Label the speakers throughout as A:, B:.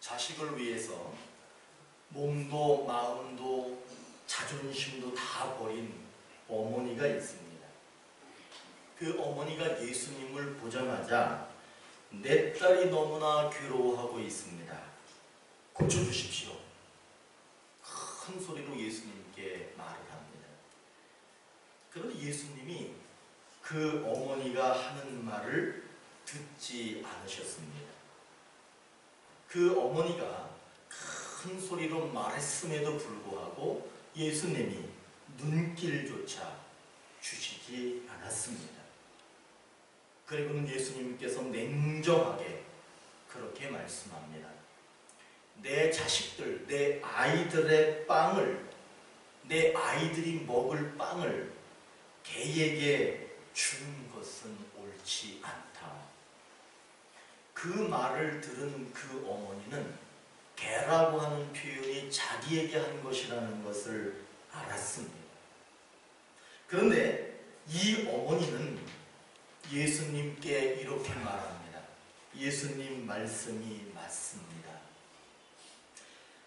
A: 자식을 위해서 몸도 마음도 자존심도 다 버린 어머니가 있습니다. 그 어머니가 예수님을 보자마자 내 딸이 너무나 괴로워하고 있습니다. 고쳐주십시오. 큰 소리로 예수님께 말을 합니다. 그런데 예수님이 그 어머니가 하는 말을 듣지 않으셨습니다. 그 어머니가 큰 소리로 말했음에도 불구하고 예수님이 눈길조차 주시지 않았습니다. 그리고는 예수님께서 냉정하게 그렇게 말씀합니다. 내 자식들, 내 아이들의 빵을, 내 아이들이 먹을 빵을 개에게 주는 것은 옳지 않다. 그 말을 들은 그 어머니는 개라고 하는 표현이 자기에게 한 것이라는 것을 알았습니다. 그런데 이 어머니는 예수님께 이렇게 말합니다. 예수님 말씀이 맞습니다.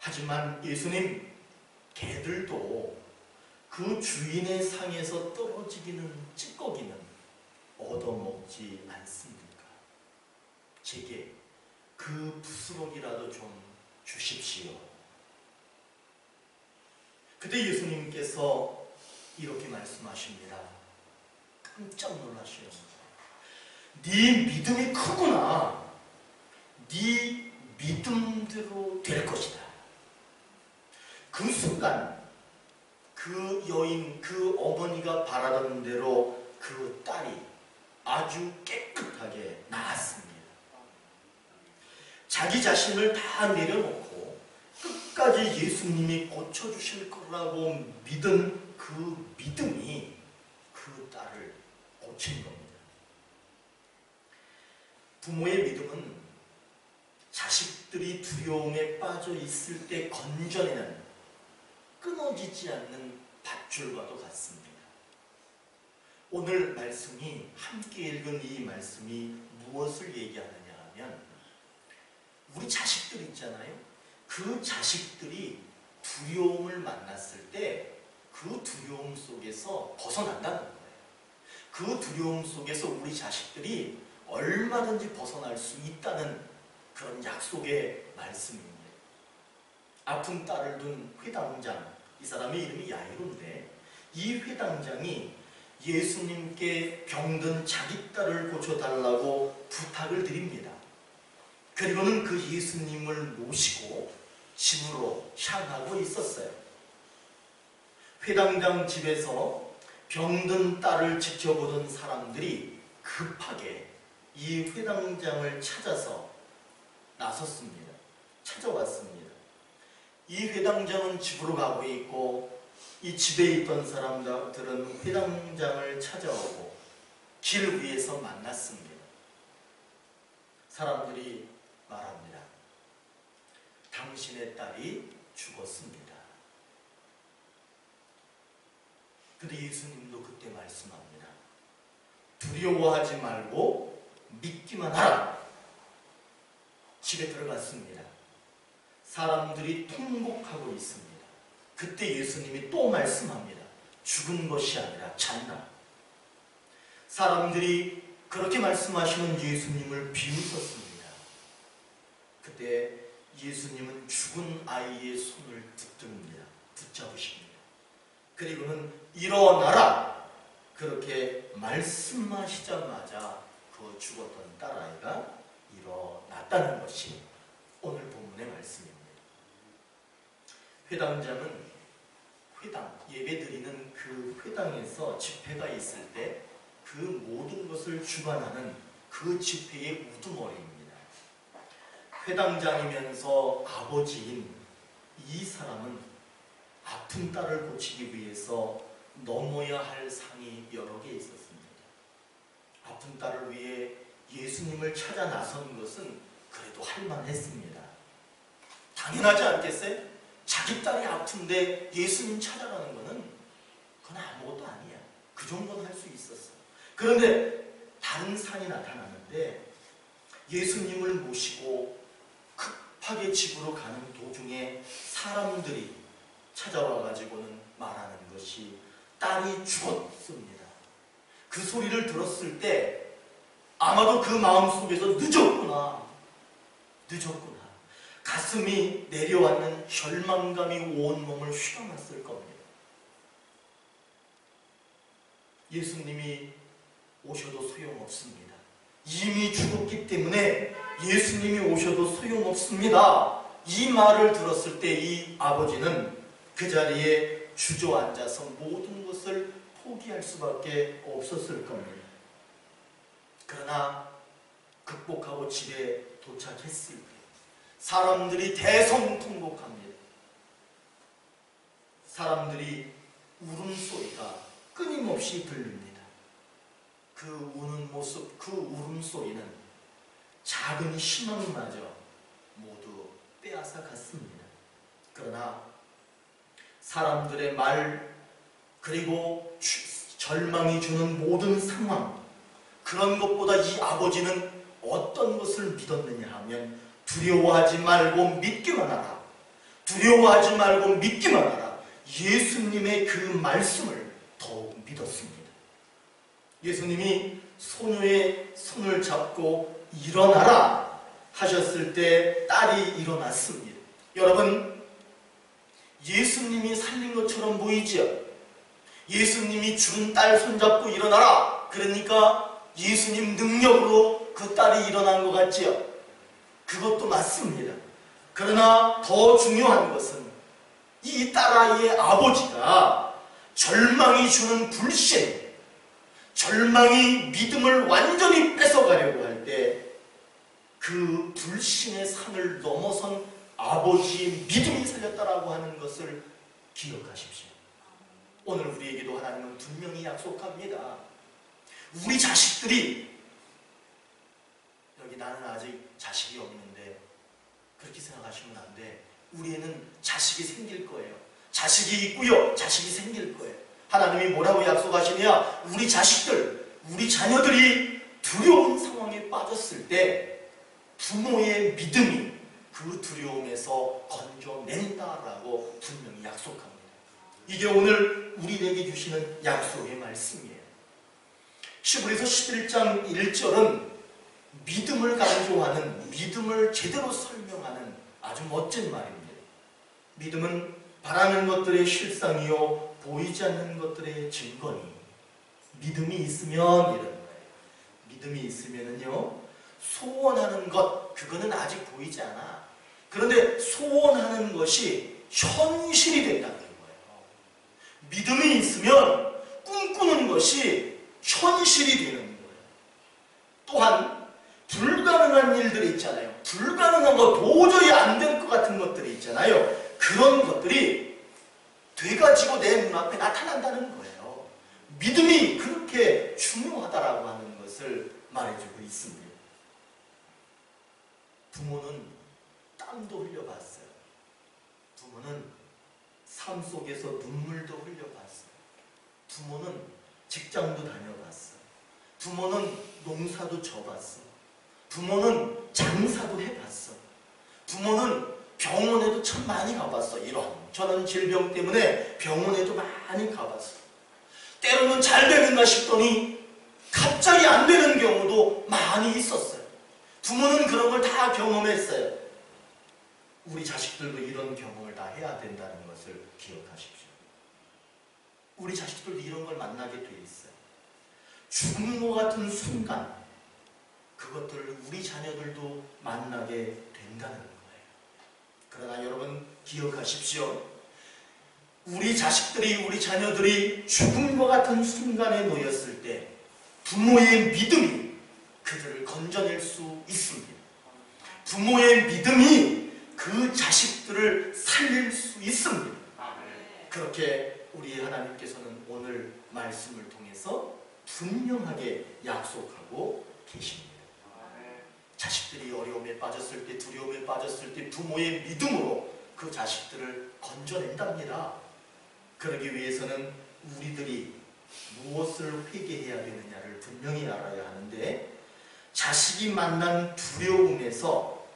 A: 하지만 예수님, 개들도 그 주인의 상에서 떨어지기는 찌꺼기는 얻어먹지 않습니까? 제게 그 부스러기라도 좀 주십시오. 그때 예수님께서 이렇게 말씀하십니다. 깜짝 놀라시오. 네 믿음이 크구나. 네 믿음대로 될 것이다. 그 순간 그 여인, 그 어머니가 바라던 대로 그 딸이 아주 깨끗하게 나았습니다. 자기 자신을 다 내려놓고 끝까지 예수님이 고쳐주실 거라고 믿은 그 믿음이 그 딸을 고친 겁니다. 부모의 믿음은 자식들이 두려움에 빠져 있을 때 건져내는 끊어지지 않는 밧줄과도 같습니다. 오늘 말씀이, 함께 읽은 이 말씀이 무엇을 얘기하느냐 하면 우리 자식들 있잖아요. 그 자식들이 두려움을 만났을 때 그 두려움 속에서 벗어난다는 거예요. 그 두려움 속에서 우리 자식들이 얼마든지 벗어날 수 있다는 그런 약속의 말씀입니다. 아픈 딸을 둔 회당장, 이 사람의 이름이 야이로인데 이 회당장이 예수님께 병든 자기 딸을 고쳐달라고 부탁을 드립니다. 그리고는 그 예수님을 모시고 집으로 향하고 있었어요. 회당장 집에서 병든 딸을 지켜보던 사람들이 급하게 이 회당장을 찾아서 나섰습니다. 찾아왔습니다. 이 회당장은 집으로 가고 있고 이 집에 있던 사람들은 회당장을 찾아오고 길 위에서 만났습니다. 사람들이 말합니다. 당신의 딸이 죽었습니다. 근데 예수님도 그때 말씀합니다. 두려워하지 말고 믿기만 하라. 집에 들어갔습니다. 사람들이 통곡하고 있습니다. 그때 예수님이 또 말씀합니다. 죽은 것이 아니라 잔다. 사람들이 그렇게 말씀하시는 예수님을 비웃었습니다. 그때 예수님은 죽은 아이의 손을 붙잡으십니다. 그리고는 일어나라! 그렇게 말씀하시자마자 그 죽었던 딸아이가 일어났다는 것이 오늘 본문의 말씀입니다. 회당장은 예배드리는 그 회당에서 집회가 있을 때 그 모든 것을 주관하는 그 집회의 우두머리입니다. 회당장이면서 아버지인 이 사람은 아픈 딸을 고치기 위해서 넘어야 할 상이 여러 개 있었습니다. 아픈 딸을 위해 예수님을 찾아 나선 것은 그래도 할만했습니다. 당연하지 않겠어요? 자기 딸이 아픈데 예수님 찾아가는 것은 그건 아무것도 아니야. 그 정도는 할 수 있었어. 그런데 다른 상이 나타났는데 예수님을 모시고 급하게 이삭의 집으로 가는 도중에 사람들이 찾아와 가지고는 말하는 것이 딸이 죽었습니다. 그 소리를 들었을 때 아마도 그 마음속에서 늦었구나, 가슴이 내려앉는 절망감이 온몸을 휘감았을 겁니다. 예수님이 오셔도 소용없습니다. 이미 죽었기 때문에 예수님이 오셔도 소용없습니다. 이 말을 들었을 때 이 아버지는 그 자리에 주저앉아서 모든 것을 포기할 수밖에 없었을 겁니다. 그러나 극복하고 집에 도착했을 때 사람들이 대성통곡합니다. 사람들이 울음소리가 끊임없이 들립니다. 그 우는 모습, 그 울음소리는 작은 희망마저 모두 빼앗아 갔습니다. 그러나 사람들의 말, 그리고 절망이 주는 모든 상황, 그런 것보다 이 아버지는 어떤 것을 믿었느냐 하면 두려워하지 말고 믿기만 하라. 두려워하지 말고 믿기만 하라. 예수님의 그 말씀을 더욱 믿었습니다. 예수님이 소녀의 손을 잡고 일어나라 하셨을 때 딸이 일어났습니다. 여러분, 예수님이 살린 것처럼 보이지요? 예수님이 죽은 딸 손잡고 일어나라, 그러니까 예수님 능력으로 그 딸이 일어난 것 같지요? 그것도 맞습니다. 그러나 더 중요한 것은 이 딸아이의 아버지가 절망이 주는 불신, 절망이 믿음을 완전히 뺏어가려고 할 때 그 불신의 산을 넘어선 아버지의 믿음이 살렸다라고 하는 것을 기억하십시오. 오늘 우리에게도 하나님은 분명히 약속합니다. 우리 자식들이, 여기 나는 아직 자식이 없는데 그렇게 생각하시면 안 돼. 우리 애는 자식이 생길 거예요. 자식이 있고요, 자식이 생길 거예요. 하나님이 뭐라고 약속하시냐? 우리 자식들, 우리 자녀들이 두려운 상황에 빠졌을 때 부모의 믿음이 그 두려움에서 건져낸다라고 분명히 약속합니다. 이게 오늘 우리에게 주시는 약속의 말씀이에요. 시브리서 11장 1절은 믿음을 강조하는, 믿음을 제대로 설명하는 아주 멋진 말입니다. 믿음은 바라는 것들의 실상이요 보이지 않는 것들의 증거니, 믿음이 있으면 이런 거예요. 믿음이 있으면은요, 소원하는 것, 그거는 아직 보이지 않아. 그런데 소원하는 것이 현실이 된다는 거예요. 믿음이 있으면 꿈꾸는 것이 현실이 되는 거예요. 또한 불가능한 일들이 있잖아요. 불가능한 거, 도저히 안 될 것 같은 것들이 있잖아요. 그런 것들이 돼가지고 내 눈앞에 나타난다는 거예요. 믿음이 그렇게 중요하다라고 하는 것을 말해주고 있습니다. 부모는 땀도 흘려봤어요. 부모는 삶 속에서 눈물도 흘려봤어요. 부모는 직장도 다녀봤어요. 부모는 농사도 져봤어. 부모는 장사도 해봤어. 부모는 병원에도 참 많이 가봤어. 저는 질병 때문에 병원에도 많이 가봤어. 때로는 잘 되는가 싶더니 갑자기 안 되는 경우도 많이 있었어요. 부모는 그런 걸 다 경험했어요. 우리 자식들도 이런 경험을 다 해야 된다는 것을 기억하십시오. 우리 자식들도 이런 걸 만나게 돼 있어요. 죽음과 같은 순간, 그것들을 우리 자녀들도 만나게 된다는 거예요. 그러나 여러분 기억하십시오. 우리 자식들이, 우리 자녀들이 죽음과 같은 순간에 놓였을 때 부모의 믿음이 그들을 건져낼 수 있습니다. 부모의 믿음이 그 자식들을 살릴 수 있습니다. 그렇게 우리 하나님께서는 오늘 말씀을 통해서 분명하게 약속하고 계십니다. 자식들이 어려움에 빠졌을 때, 두려움에 빠졌을 때 부모의 믿음으로 그 자식들을 건져낸답니다. 그러기 위해서는 우리들이 무엇을 회개해야 되느냐를 분명히 알아야 하는데, 자식이 만난 두려움에서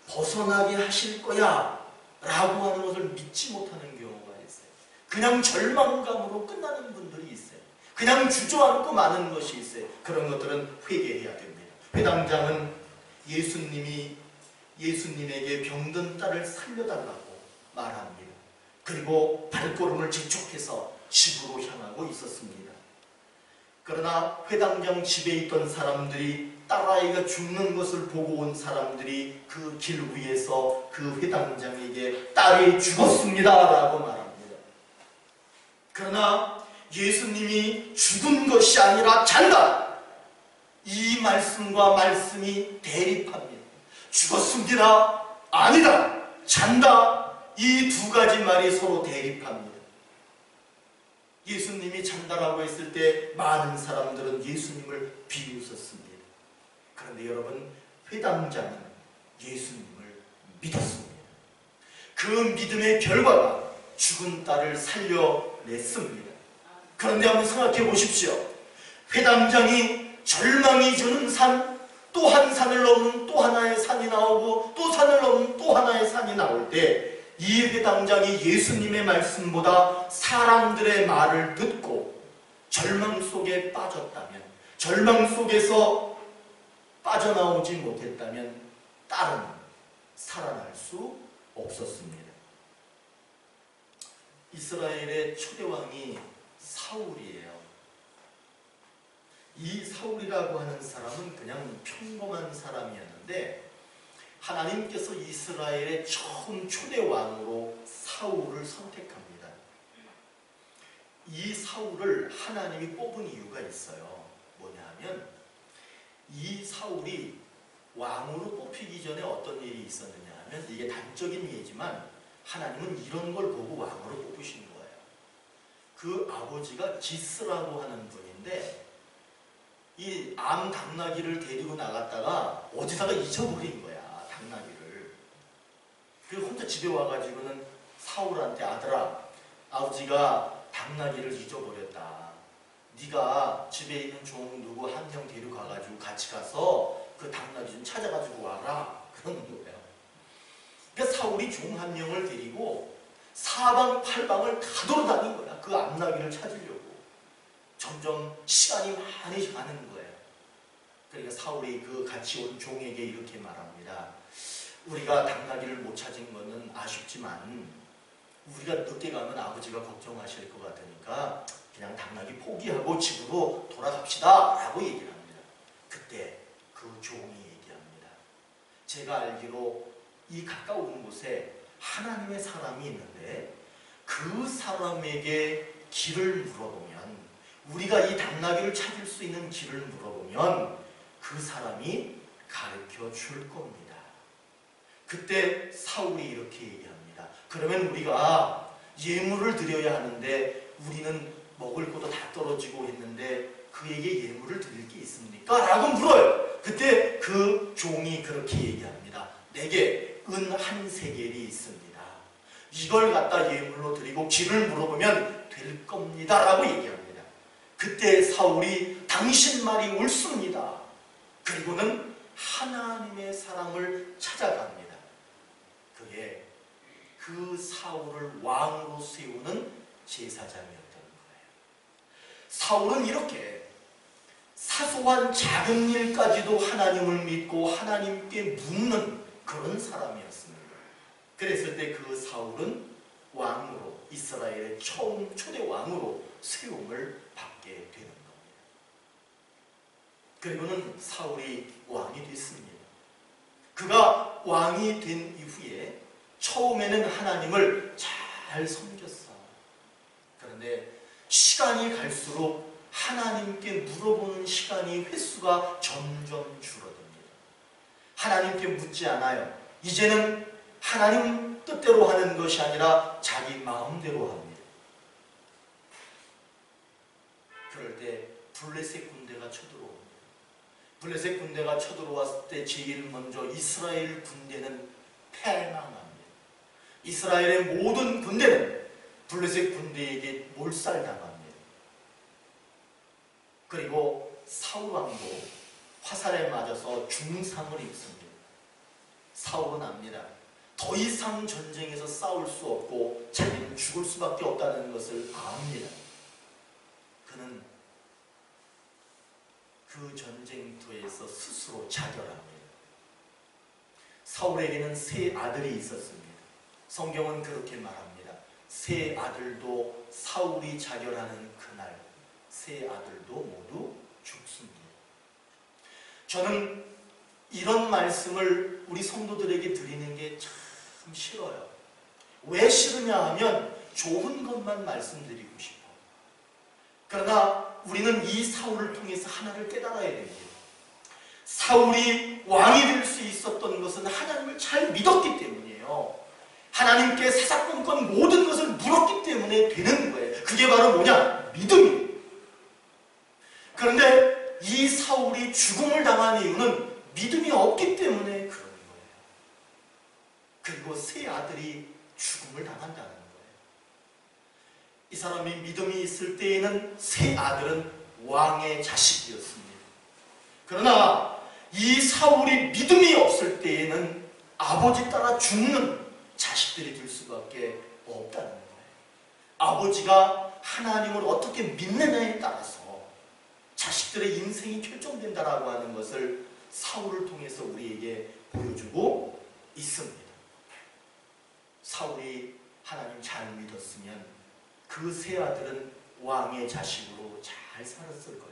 A: 벗어나게 하실 거야 라고 하는 것을 믿지 못하는 경우가 있어요. 그냥 절망감으로 끝나는 분들이 있어요. 그냥 주저앉고 마는 것이 있어요. 그런 것들은 회개해야 됩니다. 회당장은 예수님에게 병든 딸을 살려달라고 말합니다. 그리고 발걸음을 재촉해서 집으로 향하고 있었습니다. 그러나 회당장 집에 있던 사람들이 딸아이가 죽는 것을 보고 온 사람들이 그 길 위에서 그 회당장에게 딸이 죽었습니다 라고 말합니다. 그러나 예수님이 죽은 것이 아니라 잔다, 이 말씀과 말씀이 대립합니다. 죽었습니다, 아니다, 잔다, 이 두 가지 말이 서로 대립합니다. 예수님이 잔다라고 했을 때 많은 사람들은 예수님을 비웃었습니다. 그런데 여러분, 회당장은 예수님을 믿었습니다. 그 믿음의 결과가 죽은 딸을 살려냈습니다. 그런데 한번 생각해 보십시오. 회당장이 절망이 주는 산, 또 한 산을 넘은 또 하나의 산이 나오고 또 산을 넘은 또 하나의 산이 나올 때 이 회당장이 예수님의 말씀보다 사람들의 말을 듣고 절망 속에 빠졌다면, 절망 속에서 빠져나오지 못했다면 딸은 살아날 수 없었습니다. 이스라엘의 초대왕이 사울이에요. 이 사울이라고 하는 사람은 그냥 평범한 사람이었는데 하나님께서 이스라엘의 처음 초대왕으로 사울을 선택합니다. 이 사울을 하나님이 뽑은 이유가 있어요. 뭐냐 하면 이 사울이 왕으로 뽑히기 전에 어떤 일이 있었느냐 하면, 이게 단적인 예지만 하나님은 이런 걸 보고 왕으로 뽑으신 거예요. 그 아버지가 기스라고 하는 분인데 이 암 당나귀를 데리고 나갔다가 어디다가 잊어버린 거야, 당나귀를. 그리고 혼자 집에 와가지고는 사울한테, 아들아, 아버지가 당나귀를 잊어버렸다. 네가 집에 있는 종 누구 한 명 데려가가지고 같이 가서 그 당나귀 좀 찾아가지고 와라, 그러는 거예요. 그러니까 사울이 종 한 명을 데리고 사방팔방을 다 돌아다닌 거야, 그 암나귀를 찾으려고. 점점 시간이 많이 가는 거예요. 그러니까 사울이 그 같이 온 종에게 이렇게 말합니다. 우리가 당나귀를 못 찾은 것은 아쉽지만 우리가 늦게 가면 아버지가 걱정하실 것 같으니까 그냥 당나귀 포기하고 집으로 돌아갑시다 라고 얘기를 합니다. 그때 그 종이 얘기합니다. 제가 알기로 이 가까운 곳에 하나님의 사람이 있는데 그 사람에게 길을 물어보면, 우리가 이 당나귀를 찾을 수 있는 길을 물어보면 그 사람이 가르쳐 줄 겁니다. 그때 사울이 이렇게 얘기합니다. 그러면 우리가 예물을 드려야 하는데 우리는 먹을 것도 다 떨어지고 했는데 그에게 예물을 드릴 게 있습니까? 라고 물어요. 그때 그 종이 그렇게 얘기합니다. 내게 은 한 세겔이 있습니다. 이걸 갖다 예물로 드리고 길을 물어보면 될 겁니다 라고 얘기합니다. 그때 사울이 당신 말이 옳습니다. 그리고는 하나님의 사람을 찾아갑니다. 그게 그 사울을 왕으로 세우는 제사장이었던 거예요. 사울은 이렇게 사소한 작은 일까지도 하나님을 믿고 하나님께 묻는 그런 사람이었습니다. 그랬을 때 그 사울은 왕으로, 이스라엘의 처음 초대 왕으로 세움을 받게 되는 겁니다. 그리고는 사울이 왕이 됐습니다. 그가 왕이 된 이후에 처음에는 하나님을 잘 섬겼어. 그런데 시간이 갈수록 하나님께 물어보는 시간이, 횟수가 점점 줄어듭니다. 하나님께 묻지 않아요. 이제는 하나님 뜻대로 하는 것이 아니라 자기 마음대로 합니다. 그럴 때 블레셋 군대가 쳐들어옵니다. 블레셋 군대가 쳐들어왔을 때 제일 먼저 이스라엘 군대는 패망합니다. 이스라엘의 모든 군대는 블레셋 군대에게 몰살당합니다. 그리고 사울 왕도 화살에 맞아서 중상을 입습니다. 사울은 압니다. 더 이상 전쟁에서 싸울 수 없고 자기는 죽을 수밖에 없다는 것을 압니다. 그는 그 전쟁터에서 스스로 자결합니다. 사울에게는 세 아들이 있었습니다. 성경은 그렇게 말합니다. 세 아들도 사울이 자결하는 그날 세 아들도 모두 죽습니다. 저는 이런 말씀을 우리 성도들에게 드리는 게 참 싫어요. 왜 싫으냐 하면 좋은 것만 말씀드리고 싶어. 그러나 우리는 이 사울을 통해서 하나를 깨달아야 됩니다. 사울이 왕이 될 수 있었던 것은 하나님을 잘 믿었기 때문이에요. 하나님께 사사건건 모든 것을 물었기 때문에 되는 거예요. 그게 바로 뭐냐? 믿음이에요. 그런데 이 사울이 죽음을 당한 이유는 믿음이 없기 때문에 그러는 거예요. 그리고 세 아들이 죽음을 당한다는 거예요. 이 사람이 믿음이 있을 때에는 세 아들은 왕의 자식이었습니다. 그러나 이 사울이 믿음이 없을 때에는 아버지 따라 죽는 자식들이 될 수밖에 없다는 거예요. 아버지가 하나님을 어떻게 믿느냐에 따라서 자식들의 인생이 결정된다라고 하는 것을 사울을 통해서 우리에게 보여주고 있습니다. 사울이 하나님 잘 믿었으면 그 세 아들은 왕의 자식으로 잘 살았을 거예요.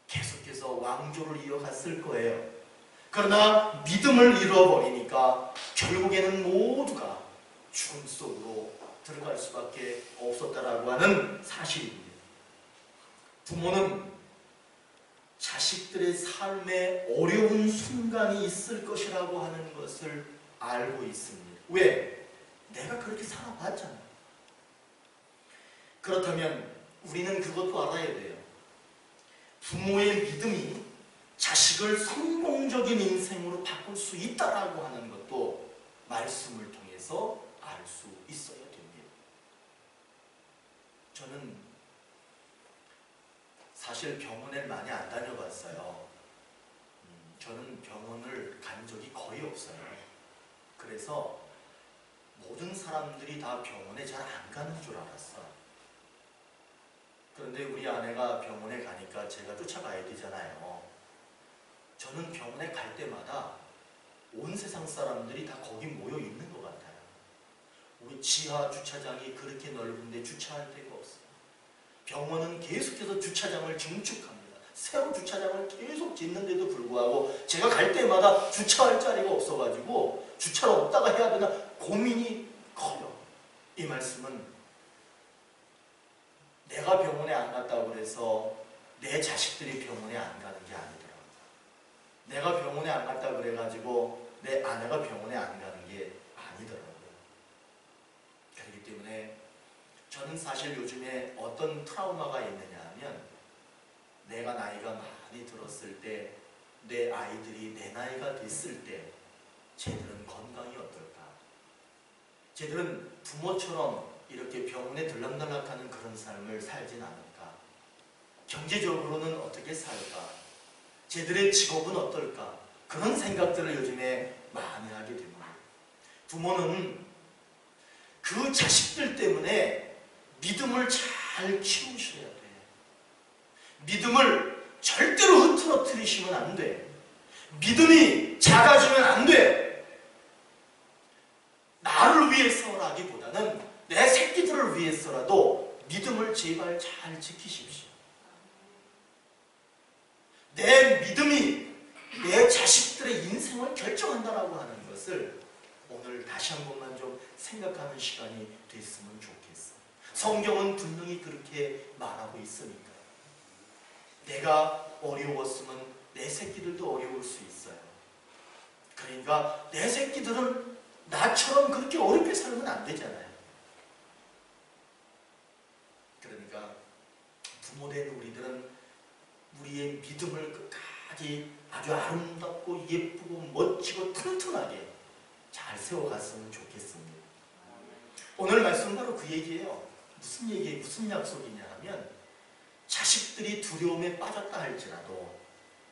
A: 계속해서 왕조를 이어갔을 거예요. 그러나 믿음을 잃어버리니까 결국에는 모두가 죽음 속으로 들어갈 수밖에 없었다라고 하는 사실입니다. 부모는 자식들의 삶에 어려운 순간이 있을 것이라고 하는 것을 알고 있습니다. 왜? 내가 그렇게 살아봤잖아. 그렇다면 우리는 그것도 알아야 돼요. 부모의 믿음이 자식을 성공적인 인생으로 바꿀 수 있다라고 하는 것도 말씀을 통해서 알 수 있어야 됩니다. 저는 사실 병원에 많이 안 다녀봤어요. 저는 병원을 간 적이 거의 없어요. 그래서 모든 사람들이 다 병원에 잘 안 가는 줄 알았어. 그런데 우리 아내가 병원에 가니까 제가 쫓아가야 되잖아요. 저는 병원에 갈 때마다 온 세상 사람들이 다 거기 모여 있는 것 같아요. 우리 지하 주차장이 그렇게 넓은데 주차할 데가 없어요. 병원은 계속해서 주차장을 증축합니다. 새로 주차장을 계속 짓는데도 불구하고 제가 갈 때마다 주차할 자리가 없어가지고 주차를 없다가 해야 되나 고민이 커요. 이 말씀은 내가 병원에 안 갔다고 그래서 내 자식들이 병원에 안 가는 게 아니더라고요. 내가 병원에 안 갔다 그래가지고 내 아내가 병원에 안 가는 게 아니더라고요. 그렇기 때문에 저는 사실 요즘에 어떤 트라우마가 있느냐 하면 내가 나이가 많이 들었을 때 내 아이들이 내 나이가 됐을 때 쟤들은 건강이 어떨까? 쟤들은 부모처럼 이렇게 병원에 들락날락하는 그런 삶을 살진 않을까? 경제적으로는 어떻게 살까? 쟤들의 직업은 어떨까? 그런 생각들을 요즘에 많이 하게 됩니다. 부모는 그 자식들 때문에 믿음을 잘 키우셔야 돼. 믿음을 절대로 흐트러뜨리시면 안 돼. 믿음이 작아지면 안 돼. 나를 위해서라기보다는 내 새끼들을 위해서라도 믿음을 제발 잘 지키십시오. 내 믿음이 내 자식들의 인생을 결정한다라고 하는 것을 오늘 다시 한 번만 좀 생각하는 시간이 됐으면 좋겠어. 성경은 분명히 그렇게 말하고 있으니까. 내가 어려웠으면 내 새끼들도 어려울 수 있어요. 그러니까 내 새끼들은 나처럼 그렇게 어렵게 살면 안 되잖아요. 그러니까 부모된 우리들은 우리의 믿음을 끝까지 아주 아름답고 예쁘고 멋지고 튼튼하게 잘 세워갔으면 좋겠습니다. 오늘 말씀 바로 그 얘기예요. 무슨 얘기예요? 무슨 약속이냐 하면 자식들이 두려움에 빠졌다 할지라도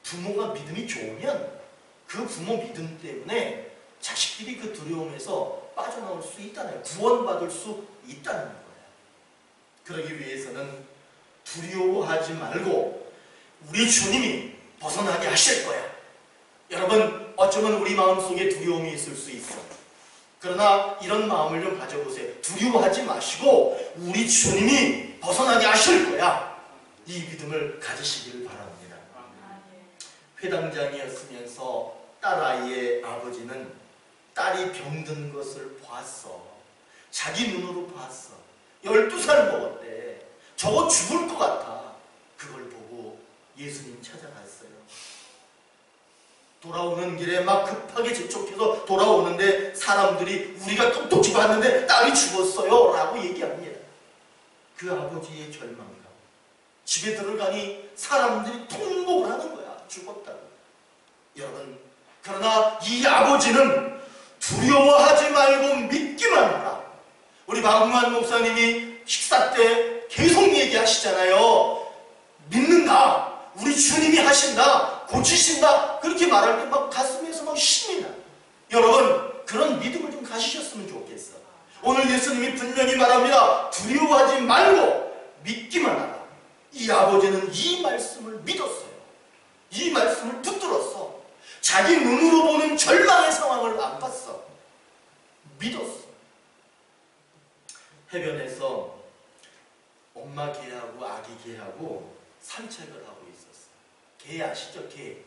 A: 부모가 믿음이 좋으면 그 부모 믿음 때문에 자식들이 그 두려움에서 빠져나올 수 있다는 거예요. 구원받을 수 있다는 거예요. 그러기 위해서는 두려워하지 말고 우리 주님이 벗어나게 하실 거야. 여러분, 어쩌면 우리 마음속에 두려움이 있을 수 있어. 그러나 이런 마음을 좀 가져보세요. 두려워하지 마시고 우리 주님이 벗어나게 하실 거야. 이 믿음을 가지시기를 바랍니다. 회당장이었으면서 딸아이의 아버지는 딸이 병든 것을 봤어. 자기 눈으로 봤어. 12살 먹었대. 저거 죽을 것 같아. 그걸 보고 예수님 찾아갔어요. 돌아오는 길에 막 급하게 재촉해서 돌아오는데 사람들이 우리가 똑똑히 봤는데 딸이 죽었어요 라고 얘기합니다. 그 아버지의 절망감. 집에 들어가니 사람들이 통곡을 하는 거야. 죽었다고. 여러분, 그러나 이 아버지는 두려워하지 말고 믿기만 하라. 우리 박웅환 목사님이 식사 때 계속 얘기하시잖아요. 믿는다. 우리 주님이 하신다. 고치신다. 그렇게 말할 때 막 가슴에서 막 힘이 나. 여러분, 그런 믿음을 좀 가지셨으면 좋겠어. 오늘 예수님이 분명히 말합니다. 두려워하지 말고 믿기만 하라. 이 아버지는 이 말씀을 믿었어요. 이 말씀을 붙들었어. 자기 눈으로 보는 절망의 상황을 안 봤어. 믿었어. 해변에서 엄마 개하고 아기 개하고 산책을 하고 있었어. 개 아시죠? 개.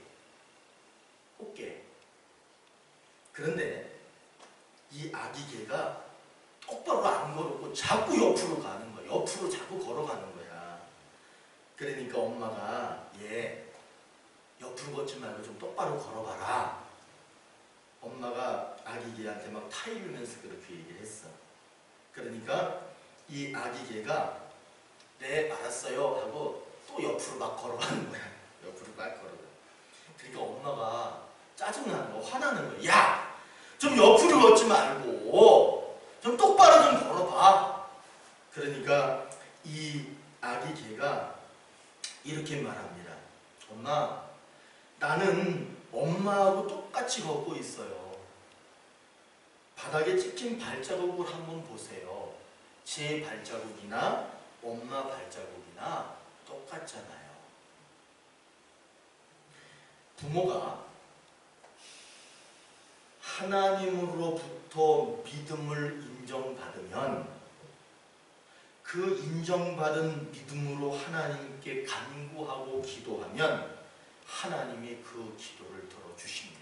A: 꽃게. 그런데 이 아기 개가 똑바로 안 걸었고 자꾸 옆으로 가는 거야. 옆으로 자꾸 걸어가는 거야. 그러니까 엄마가 얘 옆으로 걷지 말고 좀 똑바로 걸어봐라. 엄마가 아기 개한테 막 타이르면서 그렇게 얘기를 했어. 그러니까 이 아기 개가 네 알았어요 하고 또 옆으로 막 걸어가는 거야. 옆으로 막 걸어가. 그러니까 엄마가 짜증나는 거, 화나는 거야. 야! 좀 옆으로 걷지 말고 좀 똑바로 좀 걸어봐. 그러니까 이 아기 개가 이렇게 말합니다. 엄마, 나는 엄마하고 똑같이 걷고 있어요. 바닥에 찍힌 발자국을 한번 보세요. 제 발자국이나 엄마 발자국이나 똑같잖아요. 부모가 하나님으로부터 믿음을 인정받으면 그 인정받은 믿음으로 하나님께 간구하고 기도하면 하나님이 그 기도를 들어주십니다.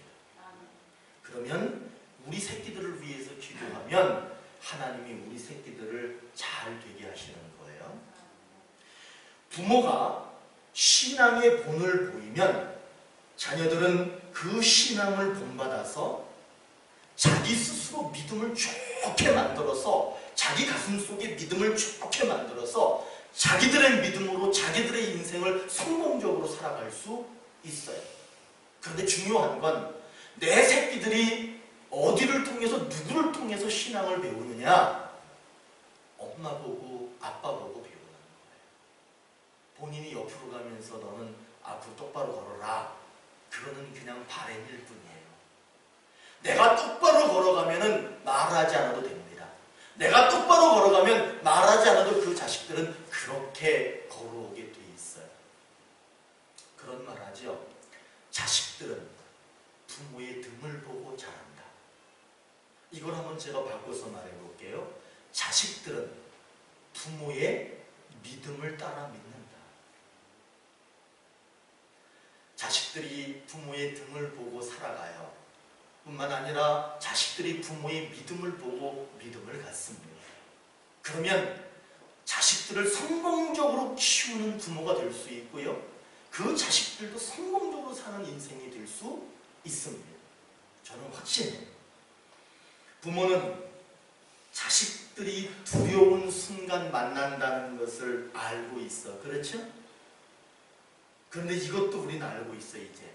A: 그러면 우리 새끼들을 위해서 기도하면 하나님이 우리 새끼들을 잘 되게 하시는 거예요. 부모가 신앙의 본을 보이면 자녀들은 그 신앙을 본받아서 자기 스스로 믿음을 좋게 만들어서 자기 가슴 속에 믿음을 좋게 만들어서 자기들의 믿음으로 자기들의 인생을 성공적으로 살아갈 수 있어요. 그런데 중요한 건 내 새끼들이 어디를 통해서 누구를 통해서 신앙을 배우느냐? 엄마 보고 아빠 보고 배우는 거예요. 본인이 옆으로 가면서 너는 앞으로 똑바로 걸어라. 그거는 그냥 바램일 뿐이에요. 내가 똑바로 걸어가면은 말하지 않아도 됩니다. 내가 똑바로 걸어가면 말하지 않아도 그 자식들은 그렇게 걸어오게 돼 있어요. 그런 말 하죠. 자식들은 부모의 등을 보고 자란다. 이걸 한번 제가 바꿔서 말해볼게요. 자식들은 부모의 믿음을 따라 믿는다. 자식들이 부모의 등을 보고 살아가요. 뿐만 아니라 자식들이 부모의 믿음을 보고 믿음을 갖습니다. 그러면 자식들을 성공적으로 키우는 부모가 될 수 있고요. 그 자식들도 성공적으로 사는 인생이 될 수 있습니다. 저는 확신해요. 부모는 자식들이 두려운 순간 만난다는 것을 알고 있어. 그렇죠? 그런데 이것도 우리는 알고 있어. 이제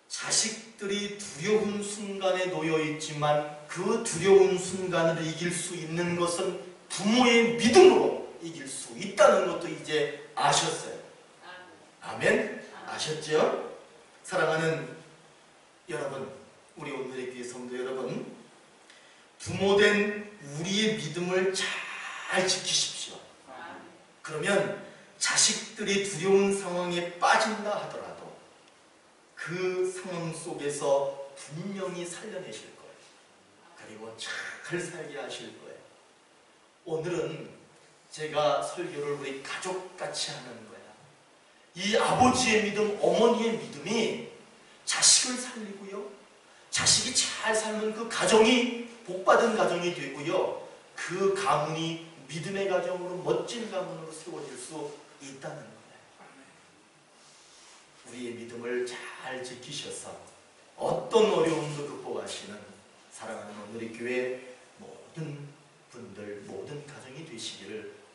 A: 자식들이 두려운 순간에 놓여 있지만 그 두려운 순간을 이길 수 있는 것은 부모의 믿음으로 이길 수 있다는 것도 이제 아셨어요. 아멘? 아셨죠? 사랑하는 여러분, 우리 오늘의 교회 성도 여러분, 부모된 우리의 믿음을 잘 지키십시오. 그러면 자식들이 두려운 상황에 빠진다 하더라도 그 상황 속에서 분명히 살려내실 거예요. 그리고 잘 살게 하실 거예요. 오늘은 제가 설교를 우리 가족같이 하는 거야. 이 아버지의 믿음, 어머니의 믿음이 자식을 살리고요, 자식이 잘 살면 그 가정이 복받은 가정이 되고요, 그 가문이 믿음의 가정으로, 멋진 가문으로 세워질 수 있다는 거예요. 우리의 믿음을 잘 지키셔서 어떤 어려움도 극복하시는 사랑하는 오늘의 교회 모든 분들, 모든 가정이 되시기를